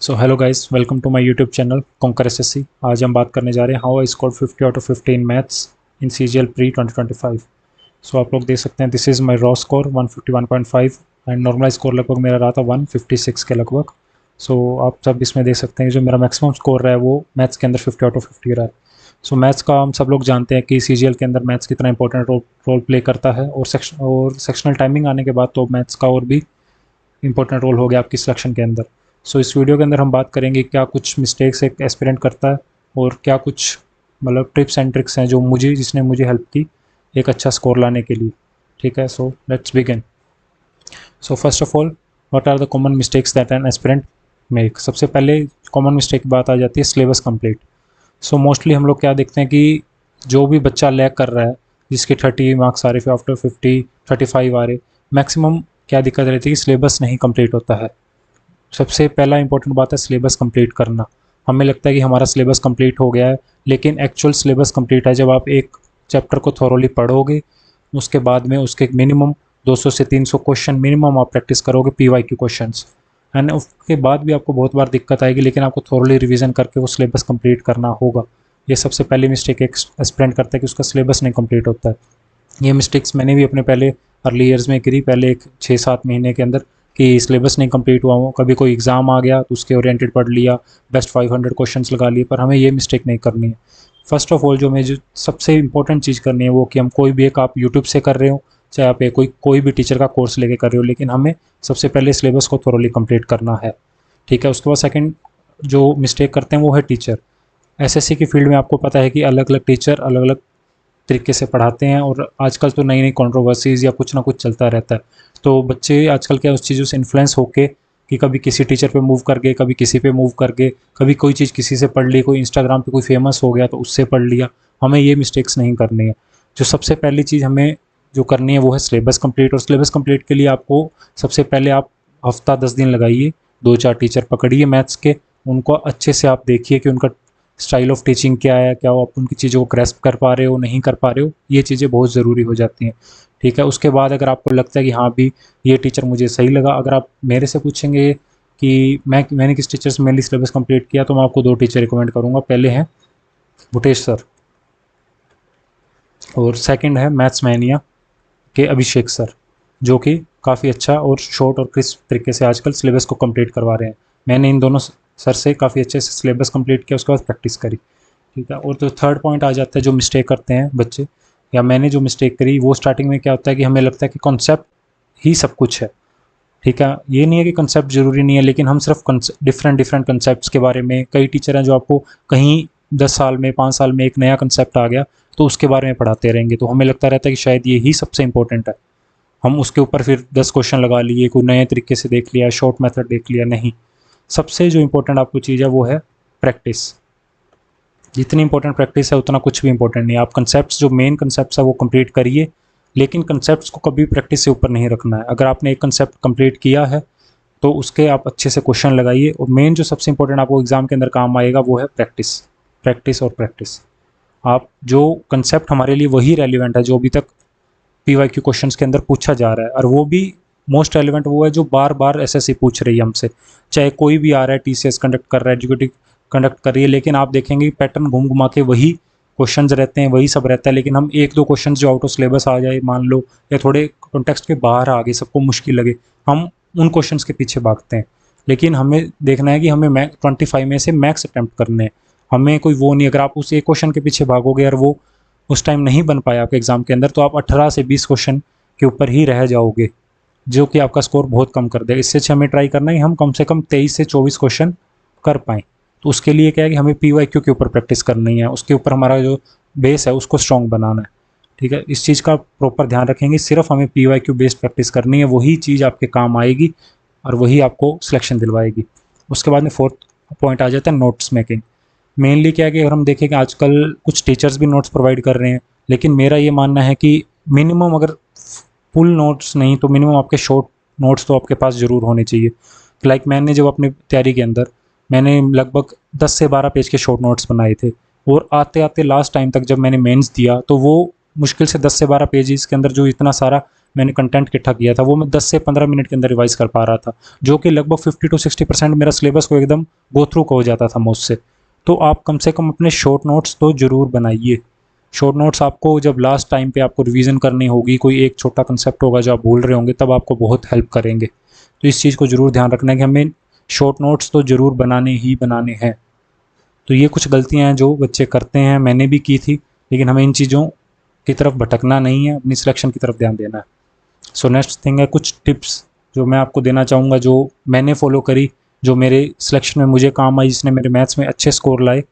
So hello guys, welcome to my YouTube channel conquer SSC. आज हम बात करने जा रहे हैं how I scored 50 out of 50 in maths in CGL pre 2025। So आप लोग देख सकते हैं this is my raw score 151.5 and normal score लगभग मेरा रहा था 156 के लगभग। सो आप सब इसमें देख सकते हैं जो मेरा मैक्सिमम स्कोर रहा है वो मैथ्स के अंदर 50 आउट ऑफ 50 रहा है। सो मैथ्स का हम सब लोग जानते हैं कि सीजीएल के अंदर मैथ्स कितना इंपॉर्टेंट रोल प्ले करता है, और सेक्शनल टाइमिंग आने के बाद तो मैथ्स का और भी इंपॉर्टेंट रोल हो गया आपकी सिलेक्शन के अंदर। सो इस वीडियो के अंदर हम बात करेंगे क्या कुछ मिस्टेक्स एक एस्पिरेंट करता है और क्या कुछ मतलब टिप्स एंड ट्रिक्स हैं जो जिसने मुझे हेल्प की एक अच्छा स्कोर लाने के लिए। ठीक है, so let's begin. So first of all, what are the common mistakes that an aspirant make. सबसे पहले कॉमन मिस्टेक की बात आ जाती है सिलेबस कंप्लीट। सो मोस्टली हम लोग क्या देखते हैं कि जो भी बच्चा लैग कर रहा है, जिसके 30 मार्क्स आ रहे, आफ्टर 50 35 आ रहे, मैक्सिमम क्या दिक्कत रहती है कि सिलेबस नहीं कंप्लीट होता है। सबसे पहला इंपॉर्टेंट बात है सिलेबस कंप्लीट करना। हमें लगता है कि हमारा सिलेबस कंप्लीट हो गया है, लेकिन एक्चुअल सिलेबस कंप्लीट है जब आप एक चैप्टर को थॉरोली पढ़ोगे, उसके बाद में उसके मिनिमम 200 से 300 क्वेश्चन मिनिमम आप प्रैक्टिस करोगे पीवाईक्यू क्वेश्चंस, एंड उसके बाद भी आपको बहुत बार दिक्कत आएगी, लेकिन आपको थॉरोली रिवीजन करके वो सिलेबस कंप्लीट करना होगा। ये सबसे पहली मिस्टेक एक एस्पिरेंट करता है कि उसका सिलेबस नहीं कंप्लीट होता है। ये मिस्टेक्स मैंने भी अपने पहले अर्ली ईयर्स में करी, पहले एक 6-7 महीने के अंदर, कि सिलेबस नहीं कंप्लीट हुआ हो, कभी कोई एग्ज़ाम आ गया तो उसके ओरिएंटेड पढ़ लिया, बेस्ट 500 क्वेश्चंस लगा लिए। पर हमें ये मिस्टेक नहीं करनी है। फर्स्ट ऑफ ऑल जो सबसे इंपॉर्टेंट चीज़ करनी है वो कि हम कोई भी एक, आप यूट्यूब से कर रहे हो चाहे आप कोई भी टीचर का कोर्स लेके कर रहे हो, लेकिन हमें सबसे पहले सिलेबस को थोरोली कंप्लीट करना है। ठीक है, उसके बाद सेकेंड जो मिस्टेक करते हैं वो है टीचर। एसएससी की फील्ड में आपको पता है कि अलग अलग टीचर अलग अलग तरीके से पढ़ाते हैं, और आजकल तो नई नई कंट्रोवर्सीज़ या कुछ ना कुछ चलता रहता है। तो बच्चे आजकल क्या उस चीज़ों से इन्फ्लुएंस होके कि कभी किसी टीचर पे मूव कर गए, कभी किसी पे मूव कर गए, कभी कोई चीज़ किसी से पढ़ ली, कोई इंस्टाग्राम पे कोई फेमस हो गया तो उससे पढ़ लिया। हमें ये मिस्टेक्स नहीं करनी है। जो सबसे पहली चीज़ हमें जो करनी है वो है सिलेबस कंप्लीट, और सिलेबस कंप्लीट के लिए आपको सबसे पहले आप हफ्ता 10 दिन लगाइए, 2-4 टीचर पकड़िए मैथ्स के, उनको अच्छे से आप देखिए कि उनका स्टाइल ऑफ टीचिंग क्या है, क्या आप उनकी चीज़ों को ग्रैस्प कर पा रहे हो, नहीं कर पा रहे हो, ये चीज़ें बहुत ज़रूरी हो जाती हैं। ठीक है, उसके बाद अगर आपको लगता है कि हाँ भी ये टीचर मुझे सही लगा, अगर आप मेरे से पूछेंगे कि मैंने किस टीचर से मेनली सिलेबस कंप्लीट किया, तो मैं आपको 2 टीचर रिकमेंड करूँगा। पहले हैं भूटेश सर, और सेकंड है मैथ्स मैनिया के अभिषेक सर, जो कि काफ़ी अच्छा और शॉर्ट और क्रिस्प तरीके से आजकल सिलेबस को कंप्लीट करवा रहे हैं। मैंने इन दोनों सर से काफ़ी अच्छे से सिलेबस कंप्लीट किया, उसके बाद प्रैक्टिस करी। ठीक है, और तो थर्ड पॉइंट आ जाता है जो मिस्टेक करते हैं बच्चे, या मैंने जो मिस्टेक करी वो स्टार्टिंग में क्या होता है कि हमें लगता है कि कॉन्सेप्ट ही सब कुछ है। ठीक है, ये नहीं है कि कंसेप्ट ज़रूरी नहीं है, लेकिन हम सिर्फ डिफरेंट डिफरेंट कंसेप्ट्स के बारे में, कई टीचर हैं जो आपको कहीं 10 साल में 5 साल में एक नया कंसेप्ट आ गया तो उसके बारे में पढ़ाते रहेंगे, तो हमें लगता रहता है कि शायद ये ही सबसे इंपॉर्टेंट है। हम उसके ऊपर फिर 10 क्वेश्चन लगा लिए, कोई नए तरीके से देख लिया, शॉर्ट मेथड देख लिया, नहीं। सबसे जो इंपॉर्टेंट आपको चीज़ है वो है प्रैक्टिस। जितनी इंपॉर्टेंट प्रैक्टिस है उतना कुछ भी इंपॉर्टेंट नहीं है। आप कंसेप्ट्स जो मेन कंसेप्ट्स है वो कंप्लीट करिए, लेकिन कंसेप्ट्स को कभी प्रैक्टिस से ऊपर नहीं रखना है। अगर आपने एक कंसेप्ट कंप्लीट किया है तो उसके आप अच्छे से क्वेश्चन लगाइए, और मेन जो सबसे इंपॉर्टेंट आपको एग्जाम के अंदर काम आएगा वो है प्रैक्टिस, प्रैक्टिस और प्रैक्टिस। आप जो कंसेप्ट हमारे लिए वही रेलिवेंट है जो अभी तक पीवाईक्यू क्वेश्चंस के अंदर पूछा जा रहा है, और वो भी मोस्ट रेलिवेंट वो है जो बार बार एसएससी पूछ रही है हमसे। चाहे कोई भी आ रहा है, टीसीएस कंडक्ट कर रहा है, एजुकेटिव कंडक्ट कर रही है, लेकिन आप देखेंगे पैटर्न घूम घुमा के वही क्वेश्चंस रहते हैं, वही सब रहता है। लेकिन हम 1-2 क्वेश्चंस जो आउट ऑफ सिलेबस आ जाए मान लो, या थोड़े कॉन्टेक्स्ट के बाहर आ गए, सबको मुश्किल लगे, हम उन क्वेश्चंस के पीछे भागते हैं। लेकिन हमें देखना है कि हमें 25 में से मैक्स अटैम्प्ट करने हैं। हमें कोई वो नहीं, अगर आप उस एक क्वेश्चन के पीछे भागोगे और वो उस टाइम नहीं बन पाया आपके एग्जाम के अंदर, तो आप 18 से 20 क्वेश्चन के ऊपर ही रह जाओगे, जो कि आपका स्कोर बहुत कम कर देगा। इससे अच्छा हमें ट्राई करना है हम कम से कम 23 से 24 क्वेश्चन कर पाएँ। तो उसके लिए क्या है कि हमें पीवाईक्यू के ऊपर प्रैक्टिस करनी है, उसके ऊपर हमारा जो बेस है उसको स्ट्रॉन्ग बनाना है। ठीक है, इस चीज़ का प्रॉपर ध्यान रखेंगे, सिर्फ हमें पीवाईक्यू बेस्ड प्रैक्टिस करनी है, वही चीज़ आपके काम आएगी और वही आपको सिलेक्शन दिलवाएगी। उसके बाद में फोर्थ पॉइंट आ जाता है नोट्स मेकिंग। मेनली क्या है कि अगर हम देखें कि आजकल कुछ टीचर्स भी नोट्स प्रोवाइड कर रहे हैं, लेकिन मेरा ये मानना है कि मिनिमम अगर फुल नोट्स नहीं तो मिनिमम आपके शॉर्ट नोट्स तो आपके पास ज़रूर होने चाहिए। लाइक मैंने जब अपनी तैयारी के अंदर मैंने लगभग 10 से 12 पेज के शॉर्ट नोट्स बनाए थे, और आते आते लास्ट टाइम तक जब मैंने मेंस दिया तो वो मुश्किल से 10 से 12 पेजेस के अंदर जो इतना सारा मैंने कंटेंट इकट्ठा किया था वो मैं 10 से 15 मिनट के अंदर रिवाइज़ कर पा रहा था, जो कि लगभग 50 to 60% मेरा सिलेबस को एकदम गो थ्रू हो जाता था मुझसे। तो आप कम से कम अपने शॉर्ट नोट्स तो ज़रूर बनाइए। शॉर्ट नोट्स आपको जब लास्ट टाइम पे आपको रिवीजन करनी होगी, कोई एक छोटा कंसेप्ट होगा जो आप भूल रहे होंगे, तब आपको बहुत हेल्प करेंगे। तो इस चीज़ को ज़रूर ध्यान रखना है कि हमें शॉर्ट नोट्स तो ज़रूर बनाने ही बनाने हैं। तो ये कुछ गलतियाँ हैं जो बच्चे करते हैं, मैंने भी की थी, लेकिन हमें इन चीज़ों की तरफ भटकना नहीं है, अपनी सिलेक्शन की तरफ ध्यान देना है। सो नेक्स्ट थिंग है कुछ टिप्स जो मैं आपको देना चाहूँगा, जो मैंने फॉलो करी, जो मेरे सिलेक्शन में मुझे काम आई, जिसने मेरे मैथ्स में अच्छे स्कोर लाए।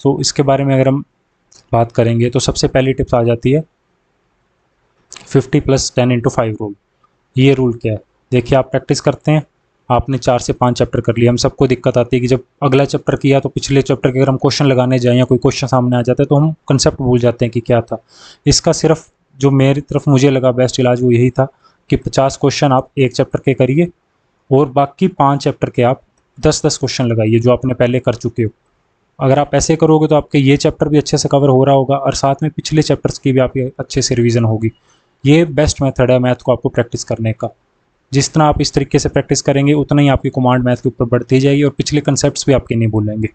सो इसके बारे में अगर हम बात करेंगे तो सबसे पहली टिप्स आ जाती है 50+10/5 रूल। ये रूल क्या है? देखिए, आप प्रैक्टिस करते हैं, आपने 4 से 5 चैप्टर कर लिए। हम सबको दिक्कत आती है कि जब अगला चैप्टर किया तो पिछले चैप्टर के अगर हम क्वेश्चन लगाने जाएँ या कोई क्वेश्चन सामने आ जाता है तो हम कंसेप्ट भूल जाते हैं कि क्या था। इसका सिर्फ जो मेरी तरफ मुझे लगा बेस्ट इलाज वो यही था कि 50 क्वेश्चन आप एक चैप्टर के करिए और बाकी 5 चैप्टर के आप 10-10 क्वेश्चन लगाइए जो आपने पहले कर चुके हो। अगर आप ऐसे करोगे तो आपके ये चैप्टर भी अच्छे से कवर हो रहा होगा और साथ में पिछले चैप्टर्स की भी आपकी अच्छे से रिवीजन होगी। ये बेस्ट मेथड है मैथ को आपको प्रैक्टिस करने का। जितना आप इस तरीके से प्रैक्टिस करेंगे उतना ही आपकी कमांड मैथ के ऊपर बढ़ती जाएगी और पिछले कंसेप्ट्स भी आपके नहीं भूलेंगे।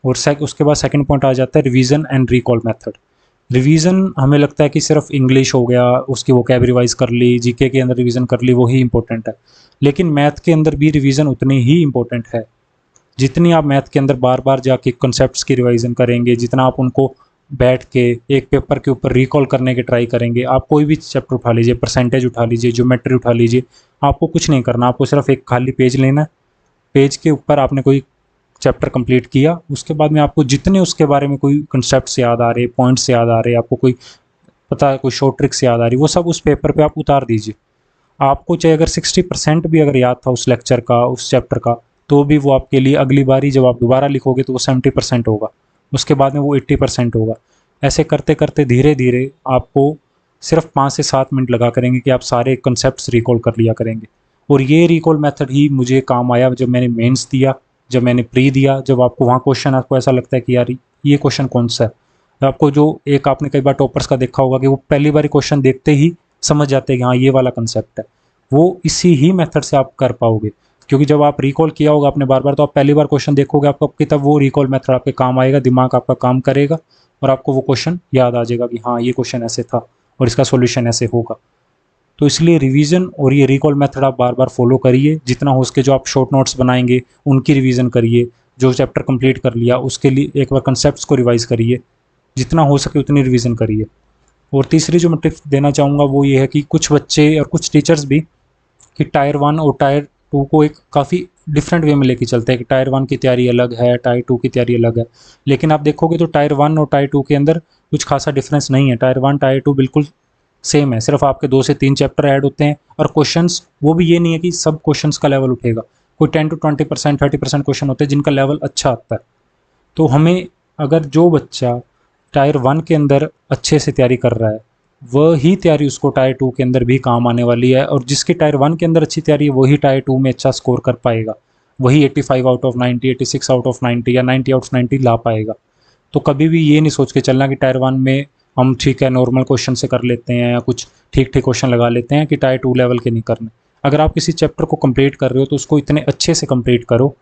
और उसके बाद सेकंड पॉइंट आ जाता है revision and recall method. Revision हमें लगता है कि सिर्फ इंग्लिश हो गया, उसकी वोकैब रिवाइज कर ली, जीके के अंदर रिवीजन कर ली, वही इंपॉर्टेंट है। लेकिन मैथ के अंदर भी रिवीजन उतनी ही इंपॉर्टेंट है। जितनी आप मैथ के अंदर बार बार जाके कॉन्सेप्ट्स की रिवाइजन करेंगे, जितना आप उनको बैठ के एक पेपर के ऊपर रिकॉल करने के ट्राई करेंगे। आप कोई भी चैप्टर उठा लीजिए, परसेंटेज उठा लीजिए, ज्योमेट्री उठा लीजिए, आपको कुछ नहीं करना, आपको सिर्फ एक खाली पेज लेना है। पेज के ऊपर आपने कोई चैप्टर कंप्लीट किया, उसके बाद में आपको जितने उसके बारे में कोई कंसेप्ट्स याद आ रहे, पॉइंट्स याद आ रहे, आपको कोई पता है, कोई शॉर्ट ट्रिक्स याद आ रही, वो सब उस पेपर पे आप उतार दीजिए। आपको चाहे अगर 60% भी अगर याद था उस लेक्चर का, उस चैप्टर का, तो भी वो आपके लिए अगली बारी जब आप दोबारा लिखोगे तो वो 70% होगा, उसके बाद में वो 80% होगा। ऐसे करते करते धीरे धीरे आपको सिर्फ 5 से 7 मिनट लगा करेंगे कि आप सारे कंसेप्ट्स रिकॉल कर लिया करेंगे। और ये रिकॉल मेथड ही मुझे काम आया जब मैंने मेंस दिया, जब मैंने प्री दिया, जब आपको वहाँ क्वेश्चन आपको ऐसा लगता है कि यार ये क्वेश्चन कौन सा है। आपको जो एक आपने कई बार टॉपर्स का देखा होगा कि वो पहली बार क्वेश्चन देखते ही समझ जाते हैं कि हाँ ये वाला कंसेप्ट है, वो इसी ही मेथड से आप कर पाओगे। क्योंकि जब आप रिकॉल किया होगा आपने बार बार, तो आप पहली बार क्वेश्चन देखोगे आपको आपकी, तब वो रिकॉल मेथड आपके काम आएगा, दिमाग आपका काम करेगा और आपको वो क्वेश्चन याद आ जाएगा कि हाँ ये क्वेश्चन ऐसे था और इसका सॉल्यूशन ऐसे होगा। तो इसलिए रिवीजन और ये रिकॉल मेथड आप बार बार फॉलो करिए। जितना हो सके जो आप शॉर्ट नोट्स बनाएंगे उनकी रिवीजन करिए, जो चैप्टर कंप्लीट कर लिया उसके लिए एक बार कंसेप्ट्स को रिवाइज करिए, जितना हो सके उतनी रिवीजन करिए। और तीसरी जो मैं टिप देना चाहूँगा वो ये है कि कुछ बच्चे और कुछ टीचर्स भी कि टायर 1 और टायर 2 को एक काफ़ी डिफरेंट वे में लेके चलते हैं कि टायर 1 की तैयारी अलग है, टायर 2 की तैयारी अलग है। लेकिन आप देखोगे तो टायर 1 और टायर 2 के अंदर कुछ खासा डिफरेंस नहीं है। टायर 1 टायर 2 बिल्कुल सेम है, सिर्फ आपके 2 से 3 चैप्टर ऐड होते हैं और क्वेश्चंस वो भी ये नहीं है कि सब क्वेश्चंस का लेवल उठेगा। कोई 10 to 20%, 30% क्वेश्चन होते हैं जिनका लेवल अच्छा आता है। तो हमें, अगर जो बच्चा टायर 1 के अंदर अच्छे से तैयारी कर रहा है, वही तैयारी उसको टायर 2 के अंदर भी काम आने वाली है। और जिसकी टायर 1 के अंदर अच्छी तैयारी है वही टायर 2 में अच्छा स्कोर कर पाएगा, वही 85 आउट ऑफ 90, 86 आउट ऑफ 90 या 90 आउट ऑफ 90 ला पाएगा। तो कभी भी ये नहीं सोच के चलना कि टायर 1 में हम ठीक है नॉर्मल क्वेश्चन से कर लेते हैं या कुछ ठीक ठीक क्वेश्चन लगा लेते हैं, कि टायर 2 लेवल के नहीं करने। अगर आप किसी चैप्टर को कंप्लीट कर रहे हो तो उसको इतने अच्छे से कंप्लीट करो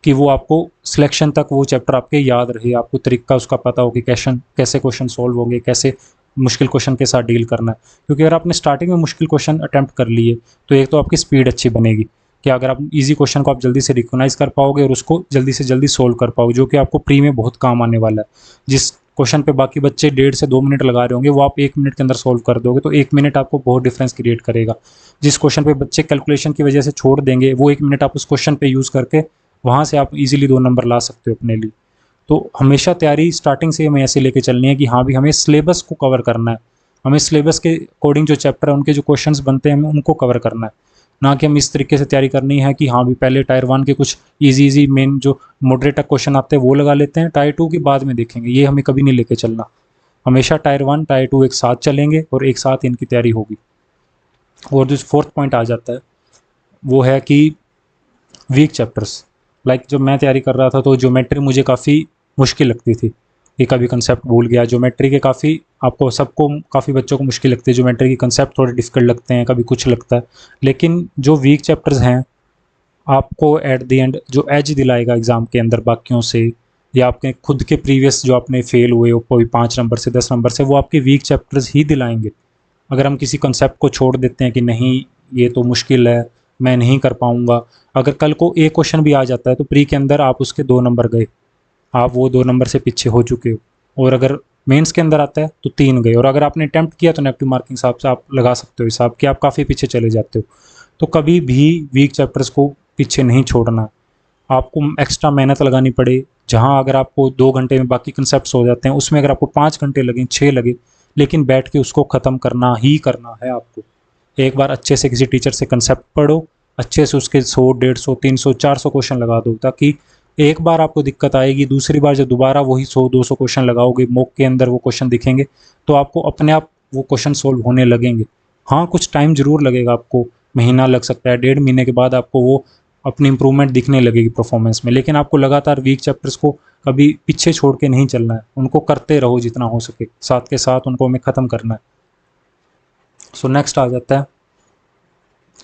कि वो आपको सिलेक्शन तक वो चैप्टर आपके याद रहे, आपको तरीका उसका पता हो कि कैसे क्वेश्चन सॉल्व होंगे, कैसे मुश्किल क्वेश्चन के साथ डील करना है। क्योंकि अगर आपने स्टार्टिंग में मुश्किल क्वेश्चन अटैम्प्ट कर लिए तो एक तो आपकी स्पीड अच्छी बनेगी कि अगर आप इजी क्वेश्चन को आप जल्दी से रिकॉग्नाइज कर पाओगे और उसको जल्दी से जल्दी सोल्व कर पाओगे, जो कि आपको प्री में बहुत काम आने वाला है। जिस क्वेश्चन पे बाकी बच्चे 1.5 से 2 मिनट लगा रहे होंगे वो आप 1 मिनट के अंदर सोल्व कर दोगे, तो 1 मिनट आपको बहुत डिफरेंस क्रिएट करेगा। जिस क्वेश्चन पे बच्चे कैलकुलेशन की वजह से छोड़ देंगे, वो 1 मिनट आप उस क्वेश्चन पे यूज़ करके वहाँ से आप इजीली 2 नंबर ला सकते हो अपने लिए। तो हमेशा तैयारी स्टार्टिंग से हमें ऐसे लेके चलनी है कि हाँ भी हमें सिलेबस को कवर करना है, हमें सिलेबस के अकॉर्डिंग जो चैप्टर है उनके जो क्वेश्चंस बनते हैं हमें उनको कवर करना है। ना कि हम इस तरीके से तैयारी करनी है कि हाँ भी पहले टायर 1 के कुछ इजी मेन जो मॉडरेट क्वेश्चन आते हैं वो लगा लेते हैं, टायर 2 के बाद में देखेंगे, ये हमें कभी नहीं लेके चलना। हमेशा टायर 1 टायर 2 एक साथ चलेंगे और एक साथ इनकी तैयारी होगी। और जो फोर्थ पॉइंट आ जाता है वो है कि वीक चैप्टर्स। लाइक जब मैं तैयारी कर रहा था तो ज्योमेट्री मुझे काफ़ी मुश्किल लगती थी ये कभी कंसेप्ट भूल गया। ज्योमेट्री के काफ़ी आपको सबको काफ़ी बच्चों को मुश्किल लगती है, ज्योमेट्री के कंसेप्ट थोड़े डिफिकल्ट लगते हैं, कभी कुछ लगता है। लेकिन जो वीक चैप्टर्स हैं आपको एट द एंड जो एज दिलाएगा एग्ज़ाम के अंदर बाकियों से, या आपके खुद के प्रीवियस जो आपने फेल हुए हो कोई 5 नंबर से 10 नंबर से, वो आपके वीक चैप्टर्स ही दिलाएंगे। अगर हम किसी कंसेप्ट को छोड़ देते हैं कि नहीं ये तो मुश्किल है, मैं नहीं कर पाऊँगा, अगर कल को एक क्वेश्चन भी आ जाता है तो प्री के अंदर आप उसके 2 नंबर गए, आप वो 2 नंबर से पीछे हो चुके हो। और अगर मेंस के अंदर आता है तो 3 गए, और अगर आपने अटेम्प्ट किया तो नेगेटिव मार्किंग हिसाब से आप लगा सकते हो हिसाब कि आप काफ़ी पीछे चले जाते हो। तो कभी भी वीक चैप्टर्स को पीछे नहीं छोड़ना, आपको एक्स्ट्रा मेहनत लगानी पड़े। जहाँ अगर आपको 2 घंटे में बाकी कंसेप्ट हो जाते हैं, उसमें अगर आपको 5 घंटे लगें, 6 लगे, लेकिन बैठ के उसको ख़त्म करना ही करना है आपको। एक बार अच्छे से किसी टीचर से कंसेप्ट पढ़ो, अच्छे से उसके 100, 150, 300, 400 क्वेश्चन लगा दो, ताकि एक बार आपको दिक्कत आएगी, दूसरी बार जब दोबारा वही 100, 200 क्वेश्चन लगाओगे, मॉक के अंदर वो क्वेश्चन दिखेंगे, तो आपको अपने आप वो क्वेश्चन सोल्व होने लगेंगे। हाँ, कुछ टाइम ज़रूर लगेगा, आपको महीना लग सकता है, 1.5 महीने के बाद आपको वो अपनी इंप्रूवमेंट दिखने लगेगी परफॉर्मेंस में। लेकिन आपको लगातार वीक चैप्टर्स को कभी पीछे छोड़ के नहीं चलना है, उनको करते रहो जितना हो सके, साथ के साथ उनको हमें ख़त्म करना है। सो नेक्स्ट आ जाता है,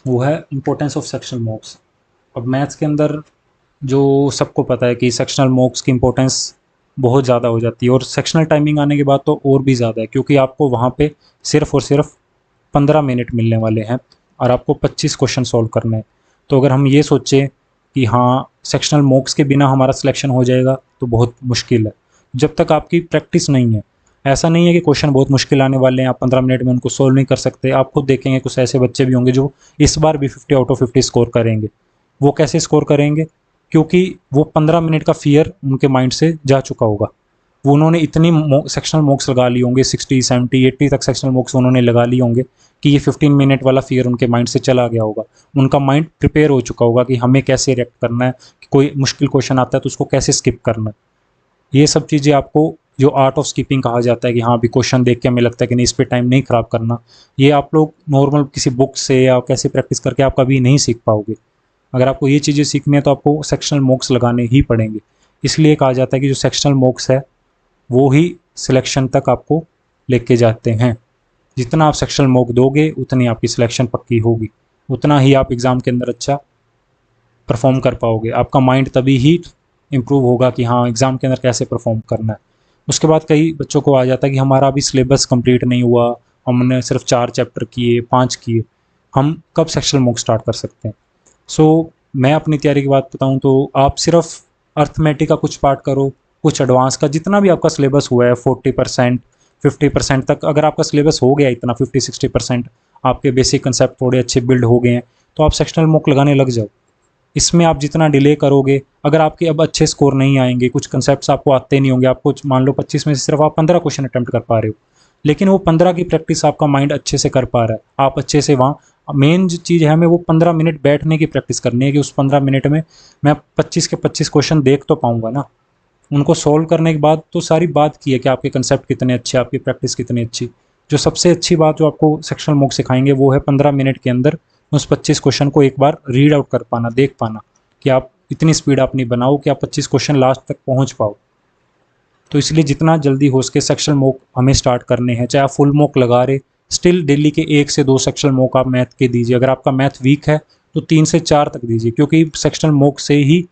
वो है इम्पोर्टेंस ऑफ सेक्शनल मॉक्स। अब मैथ्स के अंदर जो सबको पता है कि सेक्शनल मॉक्स की इम्पोर्टेंस बहुत ज़्यादा हो जाती है, और सेक्शनल टाइमिंग आने के बाद तो और भी ज़्यादा है, क्योंकि आपको वहाँ पे सिर्फ और सिर्फ 15 मिनट मिलने वाले हैं और आपको 25 क्वेश्चन सॉल्व करने हैं। तो अगर हम ये सोचें कि हाँ सेक्शनल मॉक्स के बिना हमारा सिलेक्शन हो जाएगा, तो बहुत मुश्किल है जब तक आपकी प्रैक्टिस नहीं है। ऐसा नहीं है कि क्वेश्चन बहुत मुश्किल आने वाले हैं, आप 15 मिनट में उनको सोल्व नहीं कर सकते। आप खुद देखेंगे कुछ ऐसे बच्चे भी होंगे जो इस बार भी 50 आउट ऑफ 50 स्कोर करेंगे। वो कैसे स्कोर करेंगे? क्योंकि वो 15 मिनट का फियर उनके माइंड से जा चुका होगा। वो उन्होंने इतनी सेक्शनल मॉक्स लगा ली होंगे, 60, 70, 80 तक सेक्शनल मॉक्स उन्होंने लगा ली होंगे कि ये 15 मिनट वाला फियर उनके माइंड से चला गया होगा। उनका माइंड प्रिपेयर हो चुका होगा कि हमें कैसे रिएक्ट करना है, कि कोई मुश्किल क्वेश्चन आता है तो उसको कैसे स्किप करना है। ये सब चीज़ें आपको जो आर्ट ऑफ स्किपिंग कहा जाता है कि हाँ अभी क्वेश्चन देख के हमें लगता है कि नहीं इस पर टाइम नहीं ख़राब करना, ये आप लोग नॉर्मल किसी बुक से या कैसे प्रैक्टिस करके आप कभी नहीं सीख पाओगे। अगर आपको ये चीज़ें सीखनी है तो आपको सेक्शनल मॉक्स लगाने ही पड़ेंगे। इसलिए कहा जाता है कि जो सेक्शनल मॉक्स है वो ही सिलेक्शन तक आपको लेके जाते हैं। जितना आप सेक्शनल मॉक दोगे उतनी आपकी सिलेक्शन पक्की होगी, उतना ही आप एग्ज़ाम के अंदर अच्छा परफॉर्म कर पाओगे। आपका माइंड तभी ही इम्प्रूव होगा कि हाँ एग्ज़ाम के अंदर कैसे परफॉर्म करना है। उसके बाद कई बच्चों को आ जाता है कि हमारा अभी सिलेबस कंप्लीट नहीं हुआ, हमने सिर्फ 4 चैप्टर किए, 5 किए, हम कब सेक्शनल मॉक स्टार्ट कर सकते हैं? मैं अपनी तैयारी की बात बताऊँ तो आप सिर्फ अर्थमेटिक का कुछ पार्ट करो, कुछ एडवांस का, जितना भी आपका सिलेबस हुआ है 40%, 50% तक अगर आपका सिलेबस हो गया इतना 50-60%, आपके बेसिक कंसेप्ट थोड़े अच्छे बिल्ड हो गए हैं, तो आप सेक्शनल मॉक लगाने लग जाओ। इसमें आप जितना डिले करोगे, अगर आपके अब अच्छे स्कोर नहीं आएंगे, कुछ कंसेप्ट्स आपको आते नहीं होंगे, आपको मान लो 25 में से सिर्फ आप 15 क्वेश्चन अटैम्प्ट कर पा रहे हो, लेकिन वो 15 की प्रैक्टिस आपका माइंड अच्छे से कर पा रहा है, आप अच्छे से वहाँ, मेन जो चीज़ है हमें वो 15 मिनट बैठने की प्रैक्टिस करनी है कि उस 15 मिनट में मैं 25 के 25 क्वेश्चन देख तो पाऊंगा ना। उनको सॉल्व करने के बाद तो सारी बात की है कि आपके कंसेप्ट कितने अच्छे, आपकी प्रैक्टिस कितनी अच्छी। जो सबसे अच्छी बात जो आपको सेक्शनल मॉक सिखाएंगे वो है 15 मिनट के अंदर उस 25 क्वेश्चन को एक बार रीड आउट कर पाना, देख पाना, कि आप इतनी स्पीड अपनी बनाओ कि आप 25 क्वेश्चन लास्ट तक पहुंच पाओ। तो इसलिए जितना जल्दी हो सके सेक्शनल मॉक हमें स्टार्ट करने हैं, चाहे आप फुल मॉक लगा रहे, स्टिल डेली के 1 से 2 सेक्शनल मॉक आप मैथ के दीजिए। अगर आपका मैथ वीक है तो 3 से 4 तक दीजिए, क्योंकि सेक्शनल मॉक से ही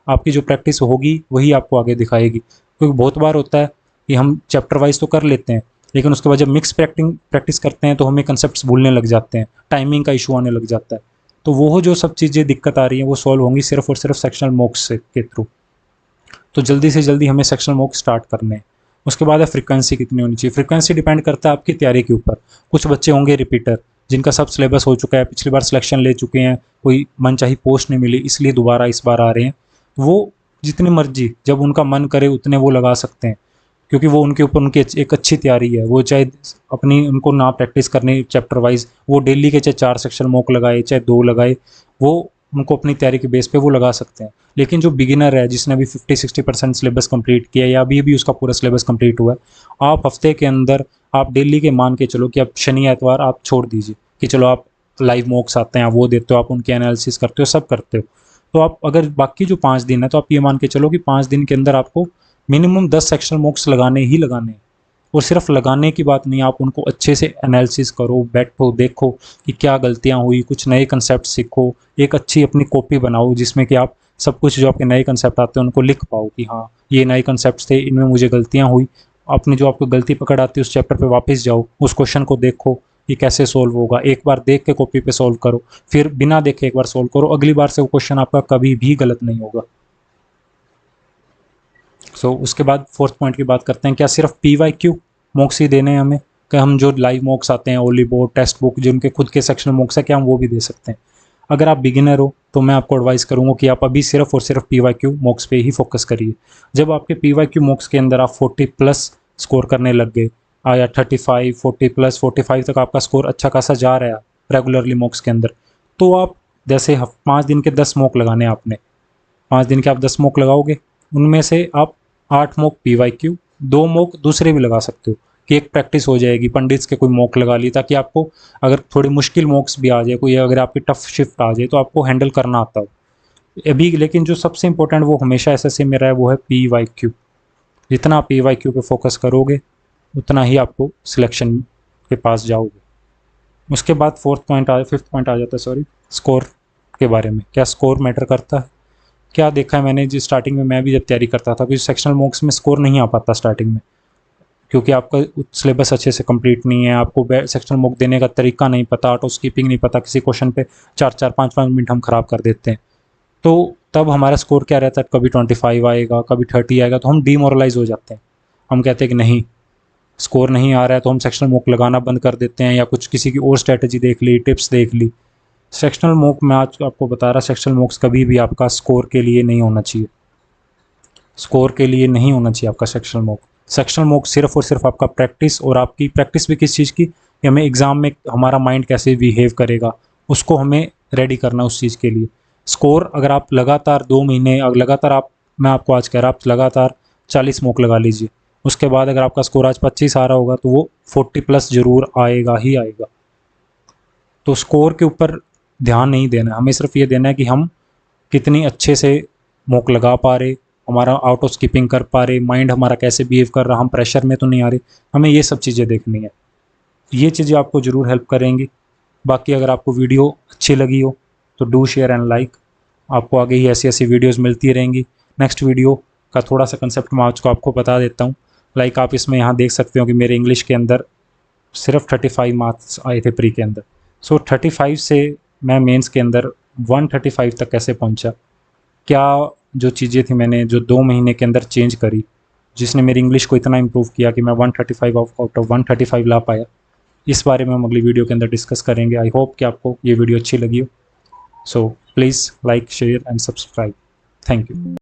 आपकी जो प्रैक्टिस होगी वही आपको आगे दिखाएगी। क्योंकि बहुत बार होता है कि हम चैप्टर वाइज तो कर लेते हैं, लेकिन उसके बाद जब मिक्स प्रैक्टिस करते हैं तो हमें कंसेप्ट भूलने लग जाते हैं, टाइमिंग का इशू आने लग जाता है। तो वो जो सब चीज़ें दिक्कत आ रही हैं वो सॉल्व होंगी सिर्फ और सिर्फ सेक्शनल मॉक्स के थ्रू। तो जल्दी से जल्दी हमें सेक्शनल मॉक स्टार्ट करने हैं। उसके बाद है फ्रीक्वेंसी कितनी होनी चाहिए। फ्रीक्वेंसी डिपेंड करता है आपकी तैयारी के ऊपर। कुछ बच्चे होंगे रिपीटर, जिनका सब सिलेबस हो चुका है, पिछली बार सिलेक्शन ले चुके हैं, कोई मनचाही पोस्ट नहीं मिली इसलिए दोबारा इस बार आ रहे हैं। वो जितनी मर्जी जब उनका मन करे उतने वो लगा सकते हैं, क्योंकि वो उनके ऊपर उनकी एक अच्छी तैयारी है। वो चाहे अपनी उनको ना प्रैक्टिस करनी चैप्टर वाइज, वो डेली के चाहे 4 सेक्शन मॉक लगाए चाहे 2 लगाए, वो उनको अपनी तैयारी के बेस पे वो लगा सकते हैं। लेकिन जो बिगिनर है जिसने अभी 50-60% सिलेबस कंप्लीट किया है या अभी भी उसका पूरा सिलेबस कंप्लीट हुआ है, आप हफ्ते के अंदर आप डेली के मान के चलो कि आप शनि एतवार आप छोड़ दीजिए कि चलो आप लाइव मॉक्स आते हैं आप वो देते हो, आप उनकी एनालिसिस करते हो, सब करते हो। तो आप अगर बाकी जो 5 दिन है तो आप ये मान के चलो कि 5 दिन के अंदर आपको मिनिमम 10 सेक्शनल मॉक्स लगाने ही लगाने हैं। और सिर्फ लगाने की बात नहीं, आप उनको अच्छे से एनालिसिस करो, बैठो, देखो कि क्या गलतियां हुई, कुछ नए कंसेप्ट सीखो, एक अच्छी अपनी कॉपी बनाओ जिसमें कि आप सब कुछ जो आपके नए कंसेप्ट आते हैं उनको लिख पाओ कि हाँ ये नए कंसेप्ट थे, इनमें मुझे गलतियां हुई। अपनी जो आपको गलती पकड़ आती है उस चैप्टर पे वापस जाओ, उस क्वेश्चन को देखो कि कैसे सोल्व होगा, एक बार देख के कॉपी पे सोल्व करो, फिर बिना देखे एक बार सोल्व करो, अगली बार से वो क्वेश्चन आपका कभी भी गलत नहीं होगा। उसके बाद फोर्थ पॉइंट की बात करते हैं, क्या सिर्फ PYQ मॉक्स ही देने हैं हमें, क्या हम जो लाइव मॉक्स आते हैं ओली बोर्ड टेक्स्ट बुक जिनके खुद के सेक्शनल मॉक्स है क्या हम वो भी दे सकते हैं? अगर आप बिगिनर हो तो मैं आपको एडवाइस करूंगा कि आप अभी सिर्फ और सिर्फ PYQ मॉक्स पे ही फोकस करिए। जब आपके PYQ मॉक्स के अंदर आप 40 प्लस स्कोर करने लग गए, या 35 40 प्लस 45 तक आपका स्कोर अच्छा खासा जा रहा है रेगुलरली मॉक्स के अंदर, तो आप जैसे 5 दिन के 10 मॉक लगाने आपने, 5 दिन के आप 10 मॉक लगाओगे, उनमें से आप 8 मॉक PYQ, 2 मॉक दूसरे भी लगा सकते हो कि एक प्रैक्टिस हो जाएगी, पंडित्स के कोई मॉक लगा ली ताकि आपको अगर थोड़ी मुश्किल मॉक्स भी आ जाए, कोई अगर आपकी टफ शिफ्ट आ जाए तो आपको हैंडल करना आता हो अभी। लेकिन जो सबसे इंपॉर्टेंट वो हमेशा SSC में रहा है वो है PYQ। जितना आप PYQ पे फोकस करोगे उतना ही आपको सिलेक्शन के पास जाओगे। उसके बाद फिफ्थ पॉइंट आ जाता है, सॉरी, स्कोर के बारे में। क्या स्कोर मैटर करता है? क्या देखा है मैंने, जिस स्टार्टिंग में मैं भी जब तैयारी करता था, क्योंकि सेक्शनल मॉक्स में स्कोर नहीं आ पाता स्टार्टिंग में, क्योंकि आपका सिलेबस अच्छे से कंप्लीट नहीं है, आपको सेक्शनल मॉक देने का तरीका नहीं पता, ऑटो स्कीपिंग नहीं पता, किसी क्वेश्चन पे 4-4 5-5 मिनट हम खराब कर देते हैं। तो तब हमारा स्कोर क्या रहता है, कभी 25 आएगा, कभी 30 आएगा, तो हम डीमोरलाइज हो जाते हैं। हम कहते हैं कि नहीं, स्कोर नहीं आ रहा है, तो हम सेक्शनल मॉक लगाना बंद कर देते हैं, या कुछ किसी की और स्ट्रैटेजी देख ली, टिप्स देख ली। सेक्शनल मॉक मैं आज आपको बता रहा, सेक्शनल मॉक्स कभी भी आपका स्कोर के लिए नहीं होना चाहिए, स्कोर के लिए नहीं होना चाहिए आपका सेक्शनल मॉक। सेक्शनल मॉक सिर्फ और सिर्फ आपका प्रैक्टिस, और आपकी प्रैक्टिस भी किस चीज़ की, कि हमें एग्ज़ाम में हमारा माइंड कैसे बिहेव करेगा उसको हमें रेडी करना उस चीज़ के लिए। स्कोर अगर आप लगातार 2 महीने लगातार आप, मैं आपको आज कह रहा, आप लगातार 40 मॉक लगा लीजिए, उसके बाद अगर आपका स्कोर आज 25 आ रहा होगा तो वो 40 प्लस जरूर आएगा ही आएगा। तो स्कोर के ऊपर ध्यान नहीं देना, हमें सिर्फ ये देना है कि हम कितनी अच्छे से मॉक लगा पा रहे, हमारा आउट ऑफ स्किपिंग कर पा रहे, माइंड हमारा कैसे बिहेव कर रहा, हम प्रेशर में तो नहीं आ रहे, हमें ये सब चीज़ें देखनी है। ये चीज़ें आपको ज़रूर हेल्प करेंगी। बाकी अगर आपको वीडियो अच्छी लगी हो तो डू शेयर एंड लाइक। आपको आगे ही ऐसी ऐसी वीडियोज़ मिलती रहेंगी। नेक्स्ट वीडियो का थोड़ा सा कंसेप्ट मैं आज को आपको बता देता हूँ। लाइक आप इसमें यहाँ देख सकते हो कि मेरे इंग्लिश के अंदर सिर्फ 35 मार्क्स आए थे प्री के अंदर। 35 से मैं मेंस के अंदर 135 तक कैसे पहुँचा, क्या जो चीज़ें थी मैंने जो 2 महीने के अंदर चेंज करी, जिसने मेरी इंग्लिश को इतना इम्प्रूव किया कि मैं 135 आउट ऑफ 135 ला पाया, इस बारे में हम अगली वीडियो के अंदर डिस्कस करेंगे। आई होप कि आपको ये वीडियो अच्छी लगी हो। So please like share and subscribe. Thank you.